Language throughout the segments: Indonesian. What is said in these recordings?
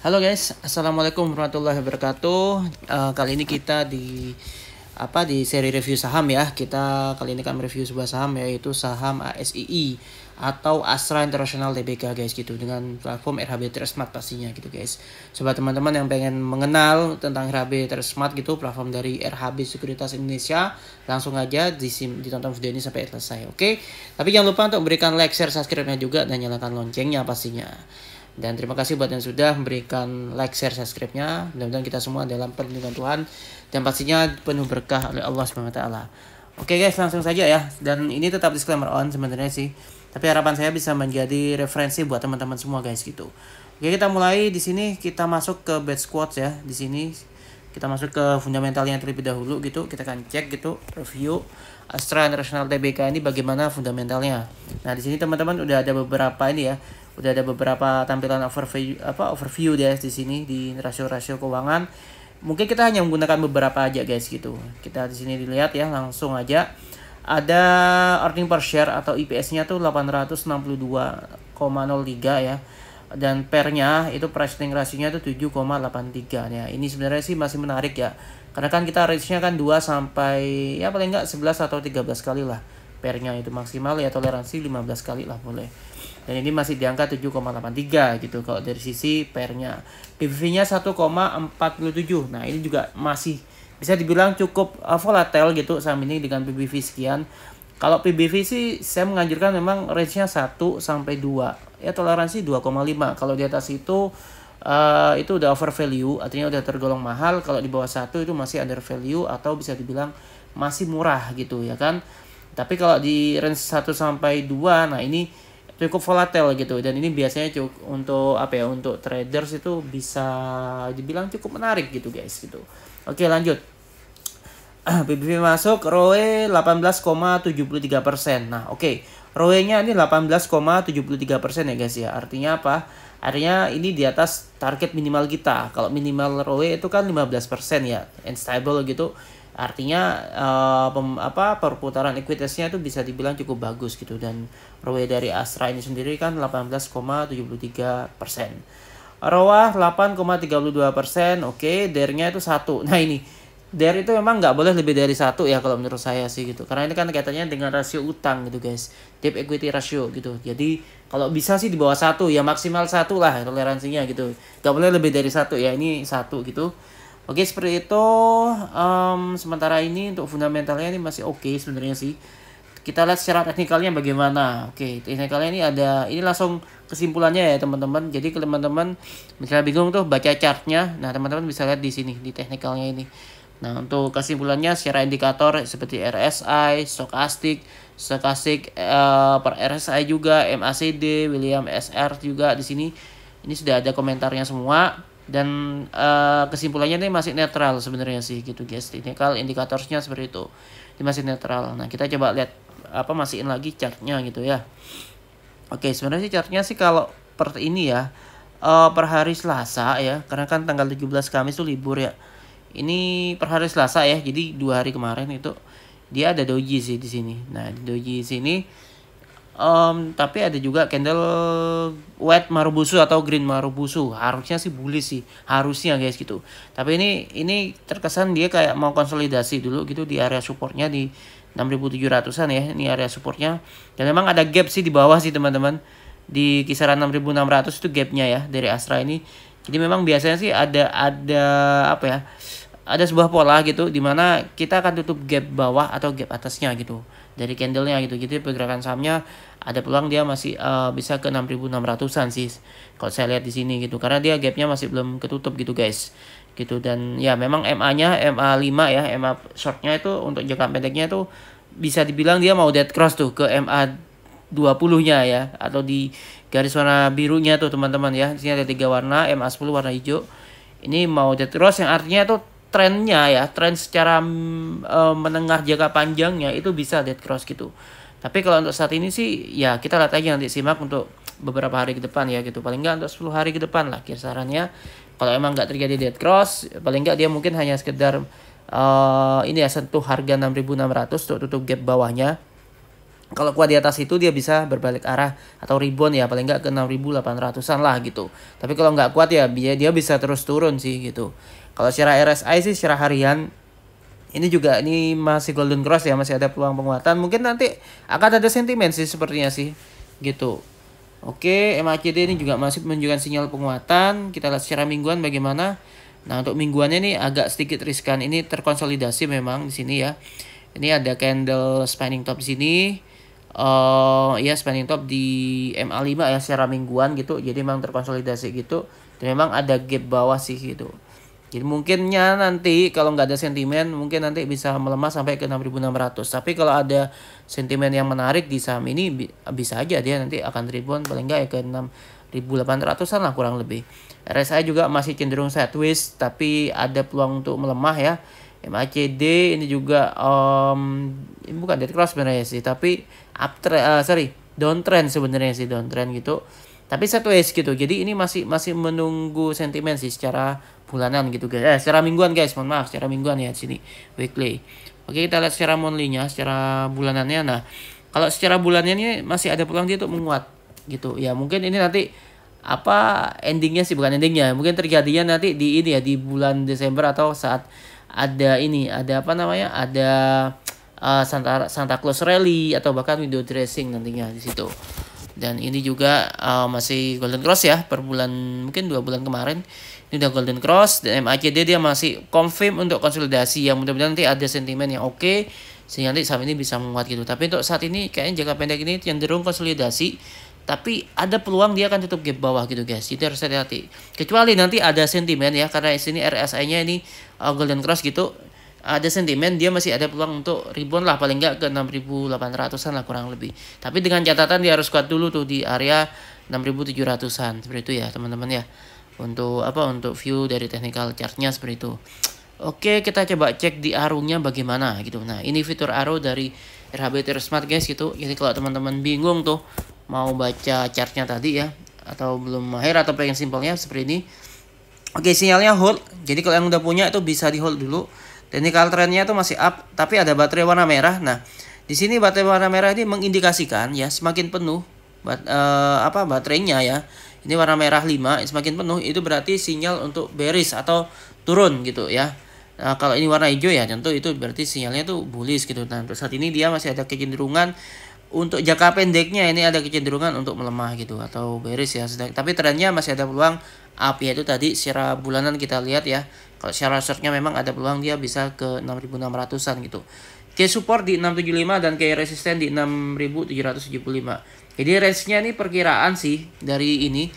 Halo guys, assalamualaikum warahmatullahi wabarakatuh. Kali ini kita di seri review saham ya. Kita kali ini akan review sebuah saham yaitu saham ASII atau Astra International Tbk guys gitu, dengan platform RHB Smart pastinya gitu guys. Sobat teman-teman yang pengen mengenal tentang RHB Smart gitu, platform dari RHB Sekuritas Indonesia, langsung aja ditonton video ini sampai selesai. Oke. Tapi jangan lupa untuk berikan like, share, subscribe-nya juga dan nyalakan loncengnya pastinya. Dan terima kasih buat yang sudah memberikan like, share, subscribe-nya. Mudah-mudahan kita semua dalam perlindungan Tuhan dan pastinya penuh berkah oleh Allah SWT. Oke guys, langsung saja ya. Dan ini tetap disclaimer on sebenarnya sih. Tapi harapan saya bisa menjadi referensi buat teman-teman semua guys gitu. Oke, kita mulai di sini, kita masuk ke bad squats ya. Di sini kita masuk ke fundamentalnya terlebih dahulu gitu. Kita akan cek gitu review Astra International Tbk ini bagaimana fundamentalnya. Nah, di sini teman-teman udah ada beberapa ini ya. Udah ada beberapa tampilan overview ya di sini di rasio-rasio keuangan. Mungkin kita hanya menggunakan beberapa aja guys gitu. Kita di sini dilihat ya, langsung aja. Ada earning per share atau EPS-nya tuh 862,03 ya. Dan pernya itu price earning ratio-nya tuh 7,83 ya. Ini sebenarnya sih masih menarik ya. Karena kan kita range-nya kan 2 sampai ya paling enggak 11 atau 13 kali lah. Pernya itu maksimal ya, toleransi 15 kali lah boleh. Dan ini masih di angka 7,83 gitu kalau dari sisi pernya. PBV-nya 1,47. Nah, ini juga masih bisa dibilang cukup volatile gitu saham ini dengan PBV sekian. Kalau PBV sih saya menganjurkan memang range-nya 1 sampai 2. Ya toleransi 2,5. Kalau di atas itu udah over value, artinya udah tergolong mahal. Kalau di bawah 1 itu masih under value atau bisa dibilang masih murah gitu ya kan. Tapi kalau di range 1 sampai 2, nah ini cukup volatile gitu, dan ini biasanya cukup untuk untuk traders itu bisa dibilang cukup menarik gitu guys gitu. Oke, lanjut. PBV masuk, ROE 18,73%. Nah, oke. ROE-nya ini 18,73% ya guys ya. Artinya apa? Artinya ini di atas target minimal kita. Kalau minimal ROE itu kan 15% ya, and stable gitu. Artinya perputaran ekuitasnya itu bisa dibilang cukup bagus gitu, dan ROE dari Astra ini sendiri kan 18,73%. ROA 8,32%. Oke, DER-nya itu 1. Nah, ini DER itu memang nggak boleh lebih dari 1 ya kalau menurut saya sih gitu. Karena ini kan kaitannya dengan rasio utang gitu guys. Debt equity ratio gitu. Jadi kalau bisa sih di bawah 1 ya, maksimal 1 lah toleransinya gitu. Nggak boleh lebih dari 1 ya, ini 1 gitu. Oke, seperti itu. Sementara ini untuk fundamentalnya ini masih oke sebenarnya sih. Kita lihat secara teknikalnya bagaimana. Oke, teknikalnya ini ada, ini langsung kesimpulannya ya teman-teman. Jadi kalau teman-teman misalnya bingung tuh baca chartnya, nah teman-teman bisa lihat di sini di teknikalnya ini. Nah, untuk kesimpulannya secara indikator seperti RSI, stokastik per RSI juga, MACD, William SR juga di sini. Ini sudah ada komentarnya semua. Dan kesimpulannya ini masih netral sebenarnya sih gitu guys. Technical indikatorsnya seperti itu, ini masih netral. Nah, kita coba lihat masihin lagi chartnya gitu ya. Oke, sebenarnya sih chartnya sih kalau per ini ya, per hari Selasa ya, karena kan tanggal 17 Kamis itu libur ya. Ini per hari Selasa ya, jadi 2 hari kemarin itu dia ada doji sih di sini. Nah, di doji sini tapi ada juga candle white marubozu atau green marubozu. Harusnya sih bullish sih, harusnya guys gitu. Tapi ini terkesan dia kayak mau konsolidasi dulu gitu di area supportnya di 6.700-an ya. Ini area supportnya. Dan memang ada gap sih di bawah sih teman-teman. Di kisaran 6.600 itu gapnya ya dari Astra ini. Jadi memang biasanya sih ada ada sebuah pola gitu dimana kita akan tutup gap bawah atau gap atasnya gitu dari candlenya gitu. Jadi pergerakan sahamnya ada peluang dia masih bisa ke 6.600-an sih kalau saya lihat di sini gitu, karena dia gapnya masih belum ketutup gitu guys gitu. Dan ya memang MA-nya MA5 ya, MA shortnya itu untuk jangka pendeknya itu bisa dibilang dia mau dead cross tuh ke MA20-nya ya, atau di garis warna birunya tuh teman-teman ya. Di sini ada 3 warna, MA10 warna hijau. Ini mau dead cross yang artinya tuh trennya ya, tren secara menengah jangka panjangnya itu bisa dead cross gitu. Tapi kalau untuk saat ini sih ya kita lihat aja, nanti simak untuk beberapa hari ke depan ya gitu. Paling enggak untuk 10 hari ke depan lah kisarannya. Kalau emang nggak terjadi dead cross, paling enggak dia mungkin hanya sekedar ini ya sentuh harga 6.600 untuk tutup gap bawahnya. Kalau kuat di atas itu dia bisa berbalik arah atau rebound ya, paling nggak ke 6.800-an lah gitu. Tapi kalau nggak kuat ya dia bisa terus turun sih gitu. Kalau secara RSI sih secara harian ini masih golden cross ya, masih ada peluang penguatan. Mungkin nanti akan ada sentimen sih sepertinya sih gitu. Oke, MACD ini juga masih menunjukkan sinyal penguatan. Kita lihat secara mingguan bagaimana. Nah, untuk mingguannya ini agak sedikit riskan. Ini terkonsolidasi memang di sini ya. Ini ada candle spanning top di sini. Ya spanning top di MA5 ya secara mingguan gitu. Jadi memang terkonsolidasi gitu. Dan memang ada gap bawah sih gitu. Jadi mungkinnya nanti kalau nggak ada sentimen mungkin nanti bisa melemah sampai ke 6.600. Tapi kalau ada sentimen yang menarik di saham ini bisa aja dia nanti akan rebound paling nggak ya ke 6.800-an lah kurang lebih. RSI juga masih cenderung sideways tapi ada peluang untuk melemah ya. MACD ini juga ini bukan dead cross sebenarnya sih, tapi downtrend sebenarnya sih, downtrend gitu. Tapi sideways gitu. Jadi ini masih menunggu sentimen sih secara bulanan gitu guys. Secara mingguan guys, mohon maaf, secara mingguan ya di sini weekly. Oke, kita lihat secara monthly-nya, secara bulanannya. Nah, kalau secara bulannya ini masih ada peluang dia untuk menguat gitu. Ya, mungkin ini nanti endingnya sih, bukan endingnya. Mungkin terjadinya nanti di ini ya, di bulan Desember atau saat ada Santa Claus Rally atau bahkan window dressing nantinya di situ. Dan ini juga masih golden cross ya per bulan, mungkin 2 bulan kemarin ini udah golden cross. Dan MACD dia masih confirm untuk konsolidasi yang mudah-mudahan nanti ada sentimen yang oke sehingga nanti saham ini bisa menguat gitu. Tapi untuk saat ini kayaknya jangka pendek ini cenderung konsolidasi, tapi ada peluang dia akan tutup gap bawah gitu guys. Jadi harus hati-hati. Kecuali nanti ada sentimen ya, karena di sini RSI-nya ini golden cross gitu. Ada sentimen dia masih ada peluang untuk rebound lah paling nggak ke 6.800-an lah kurang lebih. Tapi dengan catatan dia harus kuat dulu tuh di area 6.700-an seperti itu ya teman-teman ya. Untuk view dari technical chartnya seperti itu. Oke, kita coba cek di arrownya bagaimana gitu. Nah, ini fitur arrow dari RHB Smart guys gitu. Jadi kalau teman-teman bingung tuh mau baca chartnya tadi ya, atau belum mahir atau pengen simpelnya seperti ini. Oke, sinyalnya hold. Jadi kalau yang udah punya itu bisa di hold dulu. Technical trendnya itu masih up, tapi ada baterai warna merah. Nah, di sini baterai warna merah ini mengindikasikan ya semakin penuh baterainya ya. Ini warna merah 5, semakin penuh itu berarti sinyal untuk bearish atau turun gitu ya. Nah, kalau ini warna hijau ya tentu itu berarti sinyalnya tuh bullish gitu. Nah, untuk saat ini dia masih ada kecenderungan untuk jangka pendeknya ini ada kecenderungan untuk melemah gitu atau bearish ya. Tapi trennya masih ada peluang up, yaitu tadi secara bulanan kita lihat ya. Kalau secara shortnya memang ada peluang dia bisa ke 6.600-an gitu. Key support di 675 dan key resisten di 6.775. Jadi range-nya ini perkiraan sih dari ini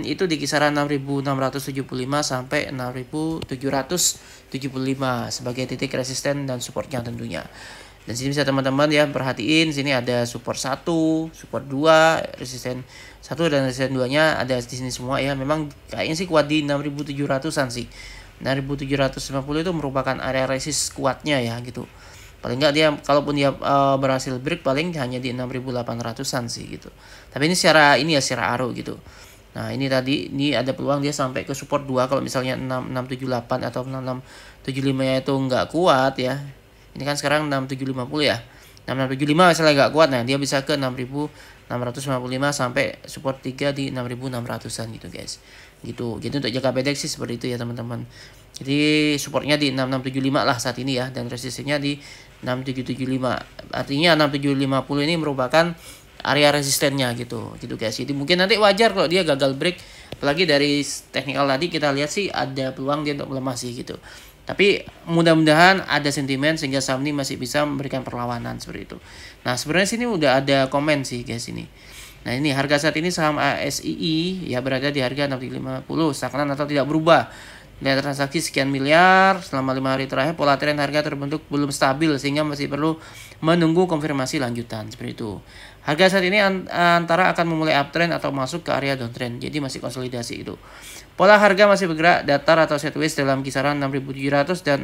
itu di kisaran 6.675 sampai 6.775 sebagai titik resisten dan supportnya tentunya. Dan sini bisa teman-teman ya perhatiin, sini ada support 1, support 2, resisten 1 dan resisten 2-nya ada di sini semua ya. Memang kayaknya sih kuat di 6.700-an sih. 6.750 itu merupakan area resist kuatnya ya gitu. Paling enggak dia kalaupun dia berhasil break paling hanya di 6.800-an sih gitu. Tapi ini secara arrow gitu. Nah, ini ada peluang dia sampai ke support 2 kalau misalnya 6678 atau 6675 itu enggak kuat ya. Ini kan sekarang 6750 ya. 6675 misalnya agak kuat, nah dia bisa ke 6655 sampai support 3 di 6600-an gitu guys. Gitu. Jadi untuk jangka pendek sih seperti itu ya teman-teman. Jadi supportnya di 6675 lah saat ini ya, dan resistennya di 6775. Artinya 6750 ini merupakan area resistennya gitu guys. Jadi mungkin nanti wajar kalau dia gagal break, apalagi dari technical tadi kita lihat sih ada peluang dia untuk melemah sih gitu. Tapi mudah-mudahan ada sentimen sehingga saham ini masih bisa memberikan perlawanan seperti itu. Nah, sebenarnya sini udah ada komen sih guys ini. Nah, ini harga saat ini saham ASII ya berada di harga 650, stagnan atau tidak berubah. Nilai transaksi sekian miliar selama 5 hari terakhir, pola tren harga terbentuk belum stabil sehingga masih perlu menunggu konfirmasi lanjutan seperti itu. Harga saat ini antara akan memulai uptrend atau masuk ke area downtrend. Jadi masih konsolidasi itu. Pola harga masih bergerak datar atau sideways dalam kisaran 6.700 dan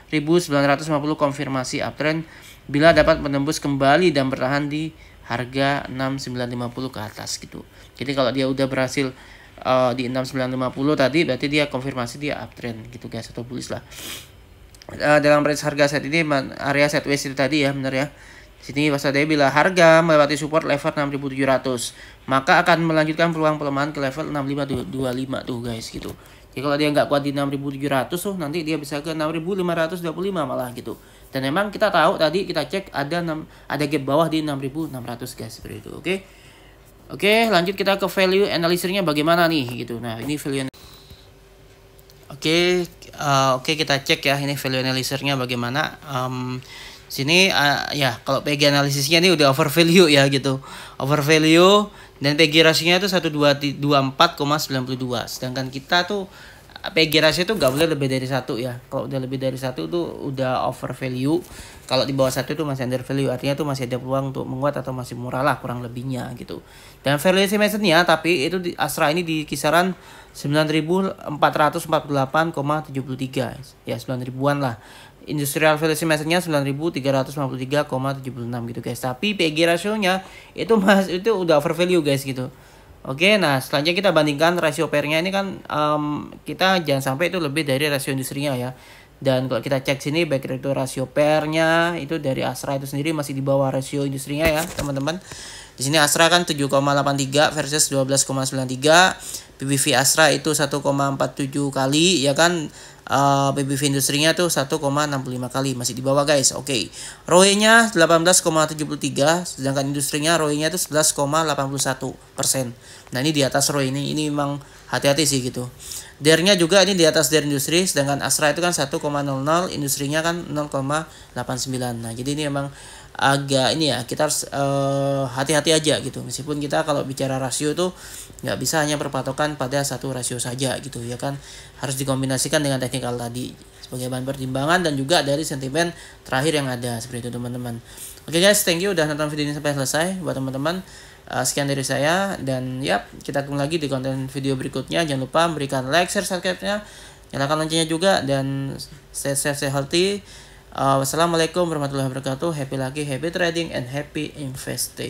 6.950 konfirmasi uptrend bila dapat menembus kembali dan bertahan di harga 6.950 ke atas gitu. Jadi kalau dia udah berhasil di 6.950 tadi berarti dia konfirmasi dia uptrend gitu guys, atau bullish lah. Dalam range harga saat ini area sideways itu tadi ya, benar ya. Sini waspadai bila harga melewati support level 6.700, maka akan melanjutkan peluang pelemahan ke level 6525 tuh guys gitu. Jadi kalau dia nggak kuat di 6.700 tuh nanti dia bisa ke 6.525 malah gitu. Dan memang kita tahu tadi kita cek ada gap bawah di 6.600 guys seperti itu. Oke. Oke, lanjut kita ke value analysis-nya bagaimana nih gitu. Nah, ini value. Oke, oke kita cek ya ini value analysis-nya bagaimana. Sini ya kalau PG analisisnya ini udah over value ya gitu. Over value dan PG rasionya itu 1224,92. Sedangkan kita tuh PG rasio itu nggak boleh lebih dari 1 ya. Kalau udah lebih dari 1 tuh udah over value. Kalau di bawah 1 itu masih under value. Artinya tuh masih ada peluang untuk menguat atau masih murah lah kurang lebihnya gitu. Dan valuation method-nya tapi itu di Astra ini di kisaran 9.448,73 ya 9.000-an lah. Industrial valuation method-nya 9.353,76 gitu guys. Tapi PG rasionya itu itu udah over value guys gitu. Oke, nah selanjutnya kita bandingkan rasio pair-nya ini kan kita jangan sampai itu lebih dari rasio industrinya ya. Dan kalau kita cek sini baik itu rasio pair-nya itu dari Astra itu sendiri masih di bawah rasio industrinya ya, teman-teman. Di sini Astra kan 7,83 versus 12,93. PBV Astra itu 1,47 kali ya kan. PBV industrinya tuh 1,65 kali, masih di bawah guys. Oke. ROE-nya 18,73 sedangkan industrinya ROE-nya itu 11,81%. Nah, ini di atas ROE ini memang hati-hati sih gitu. DER-nya juga ini di atas DER industri sedangkan Astra itu kan 1,00, industrinya kan 0,89. Nah, jadi ini memang agak ini ya kita harus hati-hati aja gitu, meskipun kita kalau bicara rasio tuh nggak bisa hanya berpatokan pada satu rasio saja gitu ya kan, harus dikombinasikan dengan teknikal tadi sebagai bahan pertimbangan dan juga dari sentimen terakhir yang ada seperti itu teman-teman. Oke guys, thank you udah nonton video ini sampai selesai. Buat teman-teman sekian dari saya dan kita ketemu lagi di konten video berikutnya. Jangan lupa berikan like, share, subscribe-nya, nyalakan loncengnya juga dan stay safe, stay healthy. Wassalamualaikum warahmatullahi wabarakatuh. Happy lucky, happy trading, and happy investing.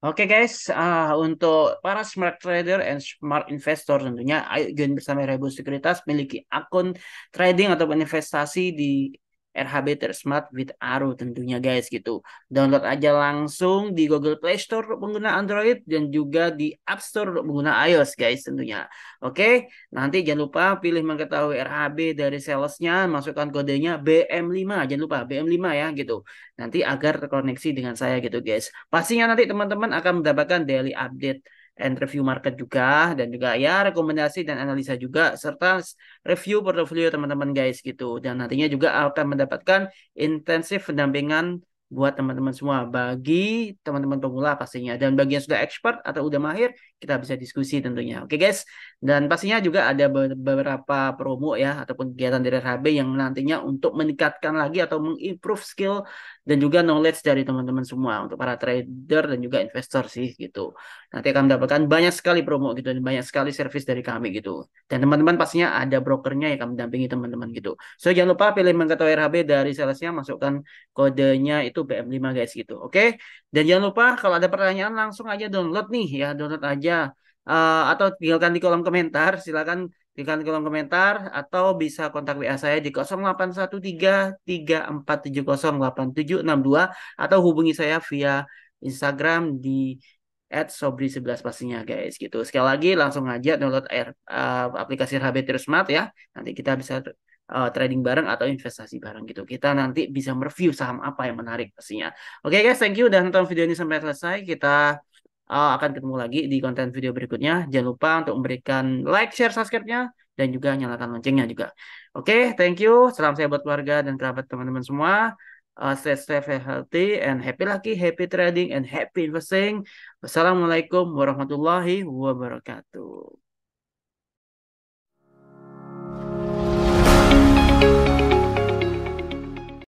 Oke guys, untuk para smart trader and smart investor tentunya ayo join bersama Rebo Sekuritas, miliki akun trading ataupun investasi di RHB Smart with Aru tentunya guys gitu. Download aja langsung di Google Play Store untuk pengguna Android dan juga di App Store untuk pengguna iOS guys tentunya. Oke, nanti jangan lupa pilih mengetahui RHB dari salesnya, masukkan kodenya BM5, jangan lupa BM5 ya gitu. Nanti agar terkoneksi dengan saya gitu guys. Pastinya nanti teman-teman akan mendapatkan daily update and review market juga dan juga ya rekomendasi dan analisa juga serta review portofolio teman-teman guys gitu. Dan nantinya juga akan mendapatkan intensif pendampingan buat teman-teman semua, bagi teman-teman pemula pastinya, dan bagi yang sudah expert atau udah mahir kita bisa diskusi tentunya. Oke guys, dan pastinya juga ada beberapa promo ya ataupun kegiatan dari RHB yang nantinya untuk meningkatkan lagi atau mengimprove skill dan juga knowledge dari teman-teman semua untuk para trader dan juga investor sih gitu. Nanti akan mendapatkan banyak sekali promo gitu dan banyak sekali service dari kami gitu. Dan teman-teman pastinya ada brokernya yang akan mendampingi teman-teman gitu. So jangan lupa pilih mengetahui RHB dari salesnya, masukkan kodenya itu BM5 guys gitu. Oke. Dan jangan lupa kalau ada pertanyaan langsung aja download nih ya, download aja. Atau tinggalkan di kolom komentar, silakan tinggalkan di kolom komentar atau bisa kontak WA saya di 0813 34708762 atau hubungi saya via Instagram di @sobri11 pastinya guys gitu. Sekali lagi langsung aja download aplikasi RHB Smart ya. Nanti kita bisa trading bareng atau investasi bareng gitu. Kita nanti bisa mereview saham apa yang menarik pastinya. Oke guys, thank you udah nonton video ini sampai selesai. Kita akan ketemu lagi di konten video berikutnya. Jangan lupa untuk memberikan like, share, subscribe-nya dan juga nyalakan loncengnya juga. Oke, thank you. Salam sehat buat keluarga dan kerabat teman-teman semua. Stay safe, healthy, and happy lucky, happy trading, and happy investing. Wassalamualaikum warahmatullahi wabarakatuh.